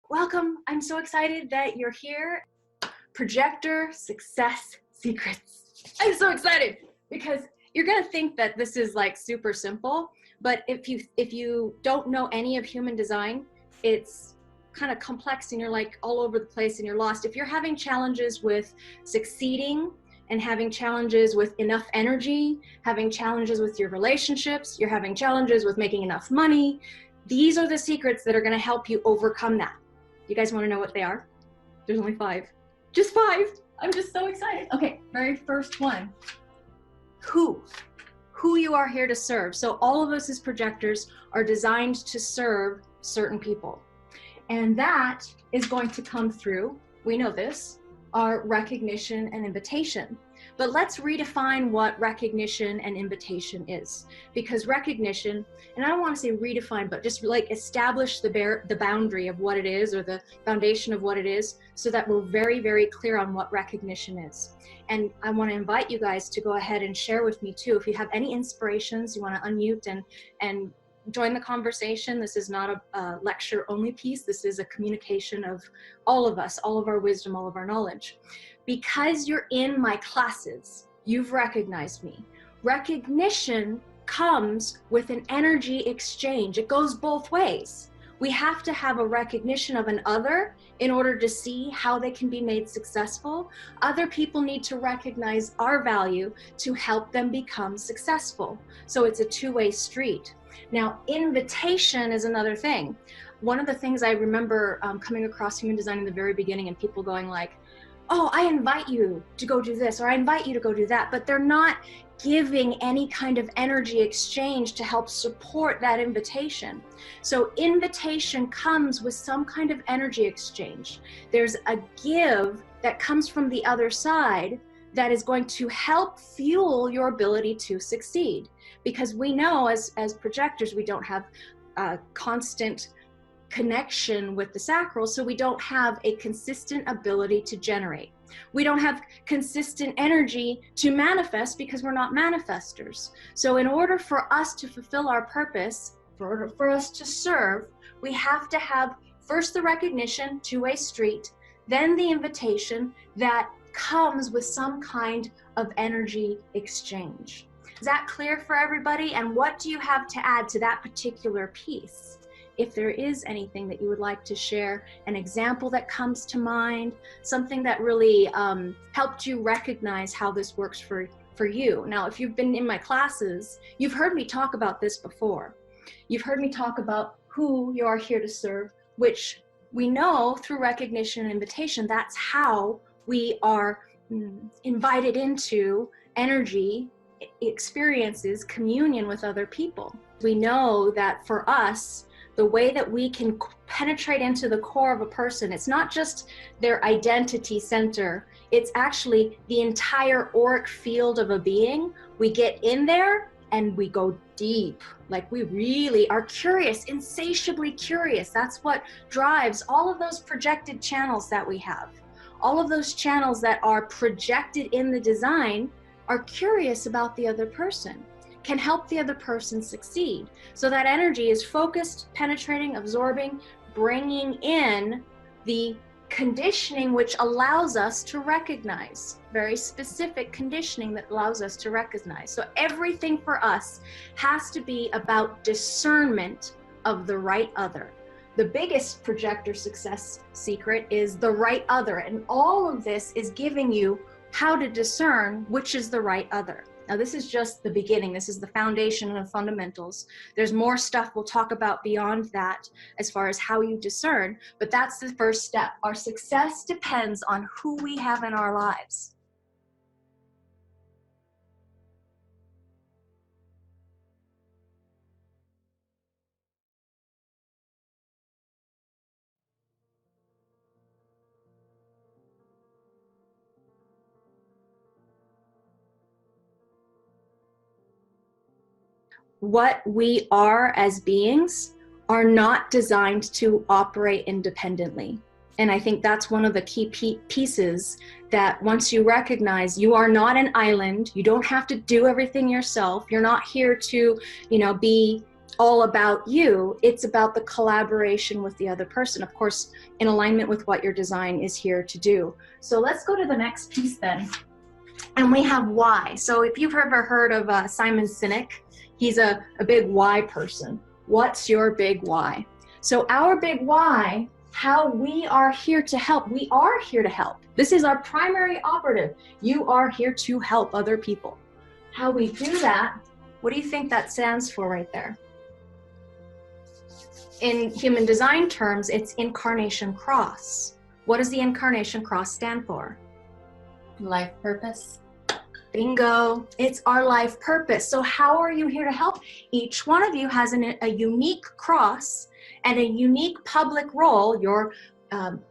Welcome. I'm so excited that you're here. Projector Success Secrets. I'm so excited because you're going to think that this is like super simple, but if you don't know any of human design, it's kind of complex and you're like all over the place and you're lost. If you're having challenges with succeeding and having challenges with enough energy, having challenges with your relationships, you're having challenges with making enough money, these are the secrets that are going to help you overcome that. You guys want to know what they are? There's only 5. Just 5. I'm just so excited. Okay, very first one. Who you are here to serve. So all of us as projectors are designed to serve certain people. And that is going to come through, we know this, our recognition and invitation. But let's redefine what recognition and invitation is. Because recognition, and I don't want to say redefine, but just like establish the boundary of what it is, or the foundation of what it is, so that we're very, very clear on what recognition is. And I want to invite you guys to go ahead and share with me too. If you have any inspirations, you want to unmute and join the conversation. This is not a lecture only piece. This is a communication of all of us, all of our wisdom, all of our knowledge. Because you're in my classes, you've recognized me. Recognition comes with an energy exchange. It goes both ways. We have to have a recognition of an other in order to see how they can be made successful. Other people need to recognize our value to help them become successful. So it's a two-way street. Now, invitation is another thing. One of the things I remember coming across human design in the very beginning and people going like, oh, I invite you to go do this, or I invite you to go do that, but they're not giving any kind of energy exchange to help support that invitation. So invitation comes with some kind of energy exchange. There's a give that comes from the other side that is going to help fuel your ability to succeed. Because we know as projectors, we don't have a constant connection with the sacral, so we don't have a consistent ability to generate. We don't have consistent energy to manifest because we're not manifestors. So in order for us to fulfill our purpose, for us to serve, we have to have first the recognition, two-way street, then the invitation that comes with some kind of energy exchange. Is that clear for everybody? And what do you have to add to that particular piece? If there is anything that you would like to share, an example that comes to mind, something that really helped you recognize how this works for you. Now, if you've been in my classes, you've heard me talk about this before. You've heard me talk about who you are here to serve, which we know through recognition and invitation, that's how we are invited into energy, experiences, communion with other people. We know that for us, the way that we can penetrate into the core of a person, it's not just their identity center, it's actually the entire auric field of a being. We get in there and we go deep. Like we really are curious, insatiably curious. That's what drives all of those projected channels that we have. All of those channels that are projected in the design are curious about the other person, can help the other person succeed. So that energy is focused, penetrating, absorbing, bringing in the conditioning which allows us to recognize, very specific conditioning that allows us to recognize. So everything for us has to be about discernment of the right other. The biggest projector success secret is the right other, and all of this is giving you how to discern which is the right other. Now, this is just the beginning. This is the foundation and the fundamentals. There's more stuff we'll talk about beyond that as far as how you discern, but that's the first step. Our success depends on who we have in our lives. What we are as beings are not designed to operate independently. And I think that's one of the key pieces that once you recognize you are not an island, you don't have to do everything yourself. You're not here to, be all about you. It's about the collaboration with the other person, of course, in alignment with what your design is here to do. So let's go to the next piece then. And we have why. So if you've ever heard of Simon Sinek, he's a big why person. What's your big why? So our big why, how we are here to help. We are here to help. This is our primary operative. You are here to help other people. How we do that, what do you think that stands for right there? In human design terms, it's incarnation cross. What does the incarnation cross stand for? Life purpose. Bingo. It's our life purpose. So how are you here to help? Each one of you has a unique cross and a unique public role. Your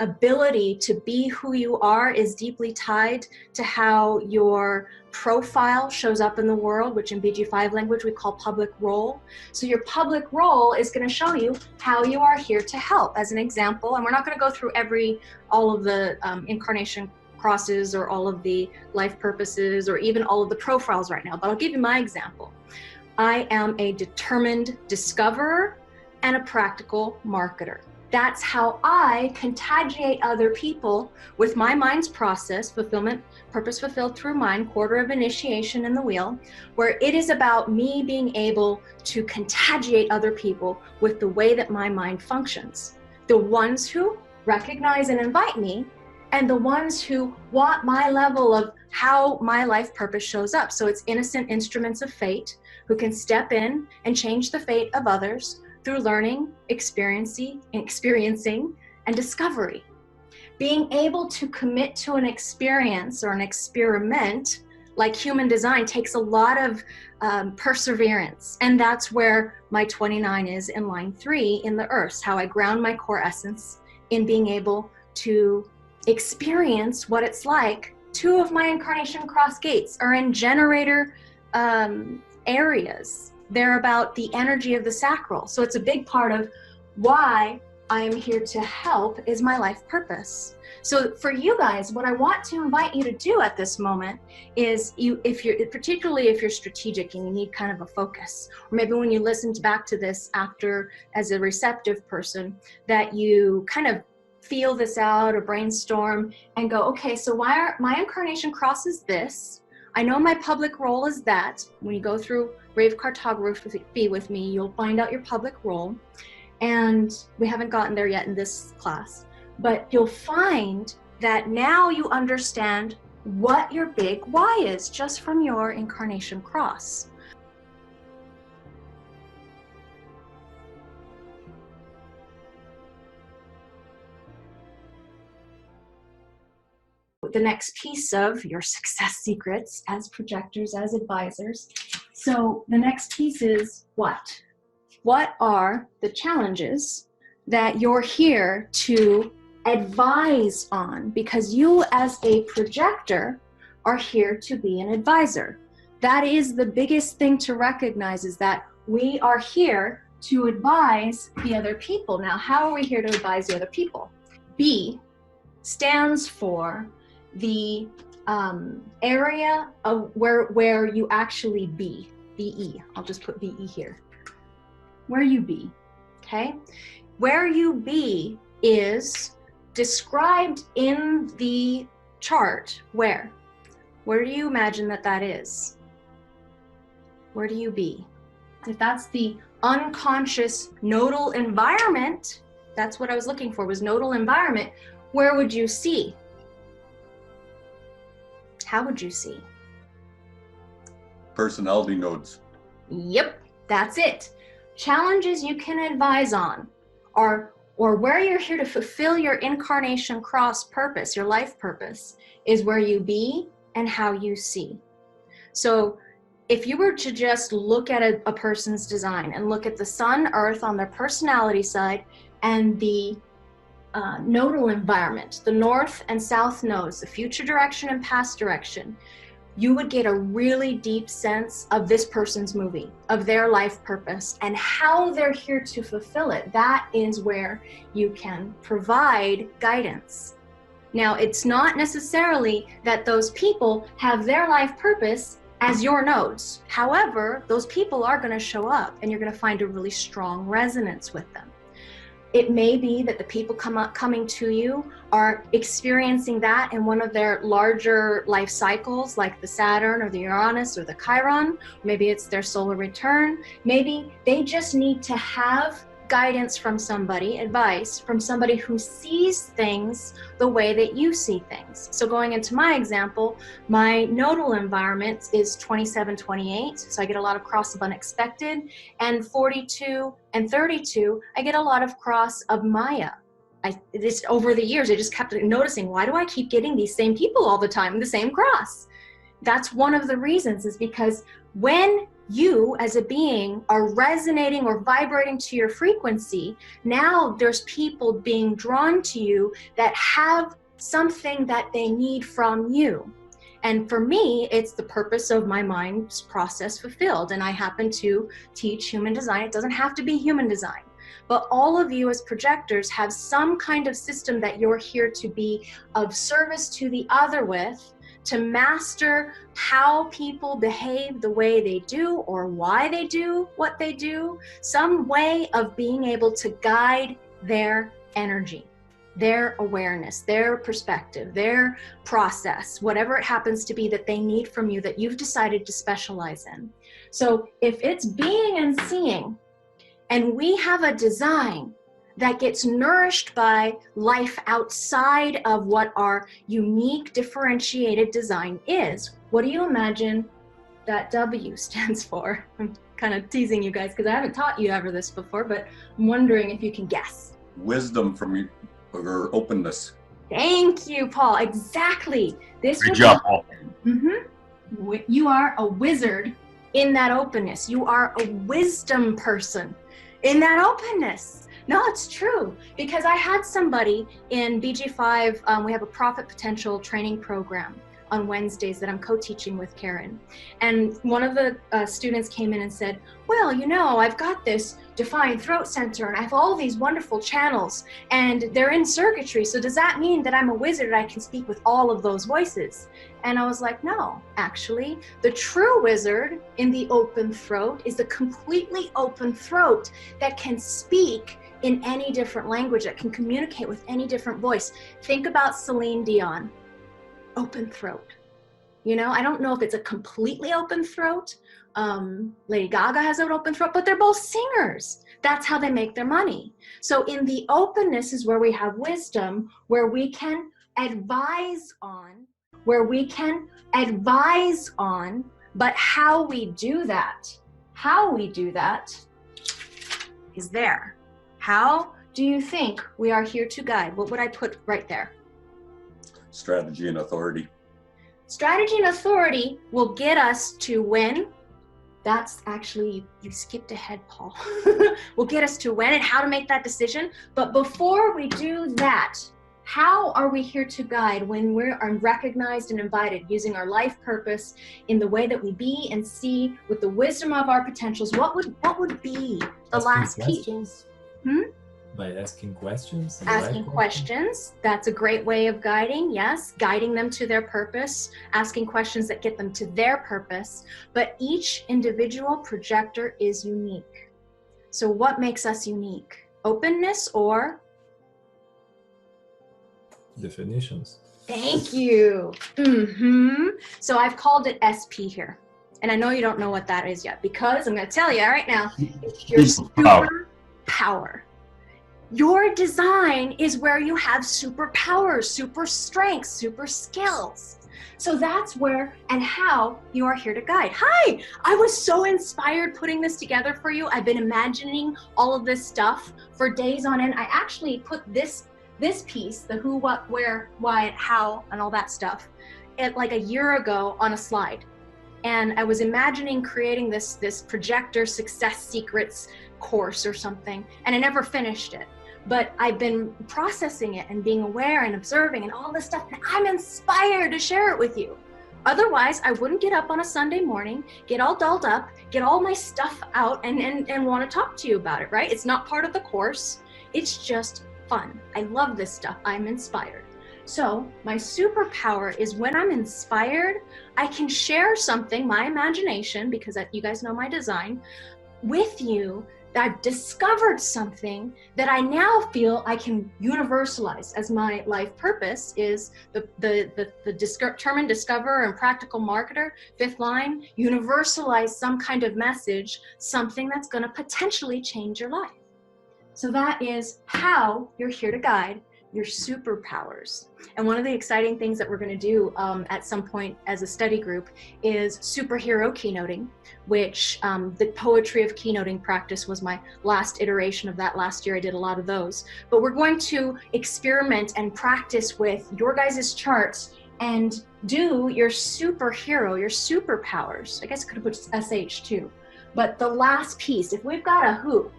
ability to be who you are is deeply tied to how your profile shows up in the world, which in BG5 language we call public role. So your public role is going to show you how you are here to help. As an example, and we're not going to go through all of the incarnation crosses or all of the life purposes or even all of the profiles right now, but I'll give you my example. I am a determined discoverer and a practical marketer. That's how I contagiate other people with my mind's process, fulfillment, purpose fulfilled through mind, quarter of initiation in the wheel, where it is about me being able to contagiate other people with the way that my mind functions. The ones who recognize and invite me, and the ones who want my level of how my life purpose shows up. So it's innocent instruments of fate who can step in and change the fate of others through learning, experiencing, and discovery. Being able to commit to an experience or an experiment like human design takes a lot of perseverance. And that's where my 29 is in line 3 in the earth, how I ground my core essence in being able to experience what it's like. 2 of my incarnation cross gates are in generator areas. They're about the energy of the sacral. So it's a big part of why I am here to help is my life purpose. So for you guys, what I want to invite you to do at this moment is particularly if you're strategic and you need kind of a focus, or maybe when you listened back to this after as a receptive person, that you kind of feel this out or brainstorm and go, okay, so why are my incarnation crosses this? I know my public role is that. When you go through Rave Cartography with me, you'll find out your public role. And we haven't gotten there yet in this class, but you'll find that now you understand what your big why is just from your incarnation cross. The next piece of your success secrets as projectors, as advisors. So the next piece is what? What are the challenges that you're here to advise on? Because you as a projector are here to be an advisor. That is the biggest thing to recognize, is that we are here to advise the other people. Now, how are we here to advise the other people? B stands for the area of where you actually be. BE. I'll just put BE here. Where you be, okay? Where you be is described in the chart. Where? Where do you imagine that is? Where do you be? If that's the unconscious nodal environment, that's what I was looking for, was nodal environment, where would you see? How would you see? Personality nodes. Yep, that's it. Challenges you can advise on are, or where you're here to fulfill your incarnation cross purpose, your life purpose, is where you be and how you see. So if you were to just look at a person's design and look at the sun, earth on their personality side and the nodal environment, the north and south nodes, the future direction and past direction, you would get a really deep sense of this person's movie, of their life purpose, and how they're here to fulfill it. That is where you can provide guidance. Now, it's not necessarily that those people have their life purpose as your nodes. However, those people are going to show up and you're going to find a really strong resonance with them. It may be that the people coming to you are experiencing that in one of their larger life cycles, like the Saturn or the Uranus or the Chiron. Maybe it's their solar return. Maybe they just need to have guidance from somebody, advice from somebody who sees things the way that you see things. So going into my example, my nodal environment is 27-28, so I get a lot of cross of unexpected, and 42 and 32, I get a lot of cross of Maya. This over the years, I just kept noticing, why do I keep getting these same people all the time, the same cross? That's one of the reasons, is because when you as a being are resonating or vibrating to your frequency, now there's people being drawn to you that have something that they need from you. And for me, it's the purpose of my mind's process fulfilled. And I happen to teach human design. It doesn't have to be human design, but all of you as projectors have some kind of system that you're here to be of service to the other with, to master how people behave the way they do or why they do what they do, some way of being able to guide their energy, their awareness, their perspective, their process, whatever it happens to be that they need from you that you've decided to specialize in. So if it's being and seeing, and we have a design that gets nourished by life outside of what our unique differentiated design is, what do you imagine that W stands for? I'm kind of teasing you guys because I haven't taught you ever this before, but I'm wondering if you can guess. Wisdom from your openness. Thank you, Paul. Exactly. This Good job, Paul. You are a wizard in that openness. You are a wisdom person in that openness. No, it's true, because I had somebody in BG5, we have a profit potential training program on Wednesdays that I'm co-teaching with Karen. And one of the students came in and said, well, you know, I've got this defined throat center and I have all these wonderful channels and they're in circuitry. So does that mean that I'm a wizard and I can speak with all of those voices? And I was like, no, actually, the true wizard in the open throat is the completely open throat that can speak in any different language, that can communicate with any different voice. Think about Celine Dion, open throat. You know, I don't know if it's a completely open throat. Lady Gaga has an open throat, but they're both singers. That's how they make their money. So in the openness is where we have wisdom, where we can advise on, but how we do that is there. How do you think we are here to guide? What would I put right there? Strategy and authority. Strategy and authority will get us to win. That's actually, you skipped ahead, Paul. Will get us to win and how to make that decision. But before we do that, how are we here to guide when we're recognized and invited using our life purpose in the way that we be and see with the wisdom of our potentials? What would be the last piece? By asking questions? Asking questions. That's a great way of guiding, yes. Guiding them to their purpose, asking questions that get them to their purpose. But each individual projector is unique. So what makes us unique? Openness or? Definitions. Thank you. So I've called it SP here. And I know you don't know what that is yet, because I'm going to tell you right now, it's your super power. Your design is where you have superpowers, super strengths, super skills. So that's where and how you are here to guide. Hi, I was so inspired putting this together for you. I've been imagining all of this stuff for days on end. I actually put this piece, the who, what, where, why, how, and all that stuff, like a year ago on a slide. And I was imagining creating this Projector Success Secrets course or something, and I never finished it. But I've been processing it and being aware and observing and all this stuff, and I'm inspired to share it with you. Otherwise, I wouldn't get up on a Sunday morning, get all dolled up, get all my stuff out and want to talk to you about it, right? It's not part of the course. It's just fun. I love this stuff. I'm inspired. So my superpower is when I'm inspired, I can share something, my imagination, because you guys know my design, with you. I've discovered something that I now feel I can universalize as my life purpose is the determine, discover, and practical marketer. Fifth line, universalize some kind of message, something that's going to potentially change your life. So that is how you're here to guide your superpowers. And one of the exciting things that we're going to do at some point as a study group is superhero keynoting, which the poetry of keynoting practice was my last iteration of that last year. I did a lot of those. But we're going to experiment and practice with your guys' charts and do your superhero, your superpowers. I guess I could have put SH too. But the last piece, if we've got a who,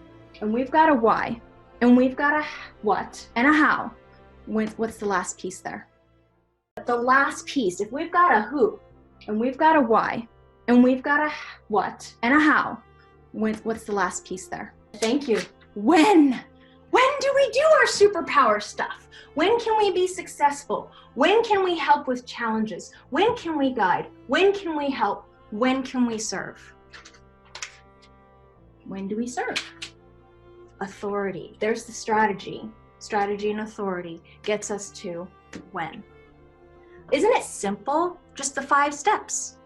and we've got a why, and we've got a what and a how, what's the last piece there? The last piece, if we've got a who, and we've got a why, and we've got a what and a how, what's the last piece there? Thank you. When do we do our superpower stuff? When can we be successful? When can we help with challenges? When can we guide? When can we help? When can we serve? When do we serve? Authority. There's the strategy. Strategy and authority gets us to when. Isn't it simple? Just the 5 steps.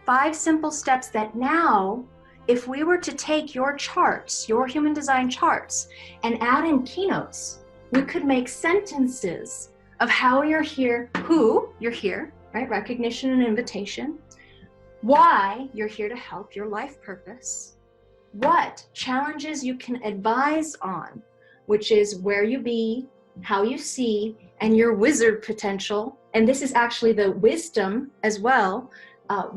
5 simple steps that now, if we were to take your charts, your human design charts, and add in keynotes, we could make sentences of how you're here, who you're here, right? Recognition and invitation. Why you're here to help your life purpose. What challenges you can advise on, which is where you be, how you see, and your wizard potential. And this is actually the wisdom as well,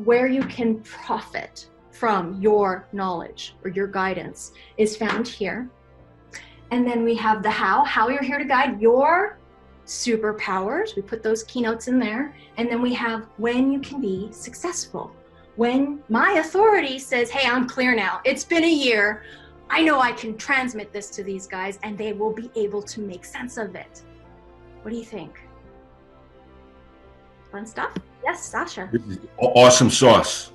where you can profit from your knowledge or your guidance is found here. And then we have the how you're here to guide your superpowers. We put those keynotes in there. And then we have when you can be successful. When my authority says, hey, I'm clear now. It's been a year. I know I can transmit this to these guys and they will be able to make sense of it. What do you think? Fun stuff? Yes, Sasha. Awesome sauce.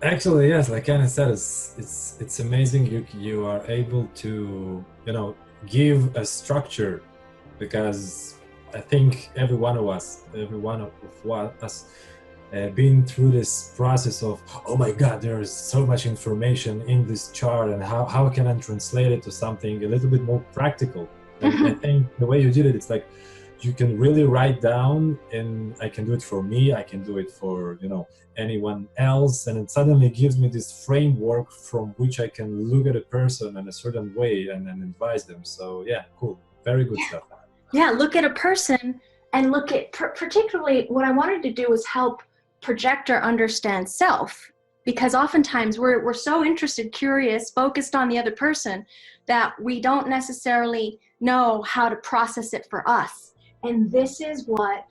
Actually, yes, like Anna said, it's amazing you are able to, give a structure, because I think every one of us been through this process of, oh my God, there is so much information in this chart, and how can I translate it to something a little bit more practical? And I think the way you did it, it's like you can really write down, and I can do it for me, I can do it for anyone else, and it suddenly gives me this framework from which I can look at a person in a certain way and advise them. So yeah, cool, very good stuff. Yeah, look at a person and look at particularly what I wanted to do was help Projector understand self, because oftentimes we're so interested, curious, focused on the other person that we don't necessarily know how to process it for us. And this is what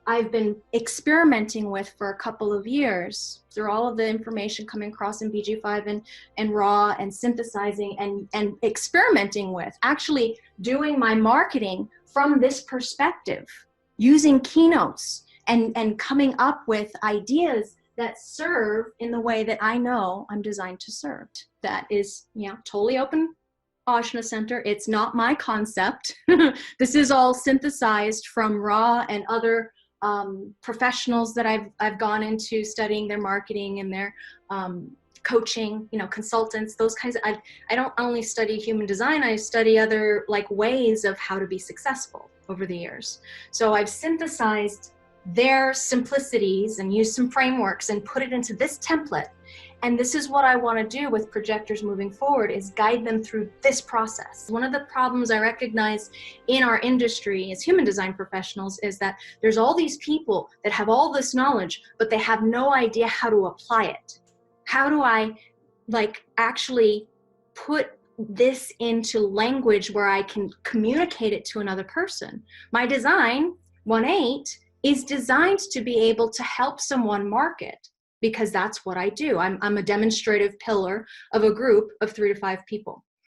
I've been experimenting with for a couple of years through all of the information coming across in BG5 and raw, and synthesizing and experimenting with, actually doing my marketing from this perspective, using keynotes and coming up with ideas that serve in the way that I know I'm designed to serve. That is, totally open Ashna Center. It's not my concept. This is all synthesized from Ra and other professionals that I've gone into studying their marketing and their coaching, consultants, those kinds of, I don't only study human design, I study other ways of how to be successful over the years. So I've synthesized their simplicities and used some frameworks and put it into this template. And this is what I want to do with projectors moving forward, is guide them through this process. One of the problems I recognize in our industry as human design professionals is that there's all these people that have all this knowledge, but they have no idea how to apply it. How do I actually put this into language where I can communicate it to another person? My design, 1-8, is designed to be able to help someone market, because that's what I do. I'm a demonstrative pillar of a group of 3 to 5 people.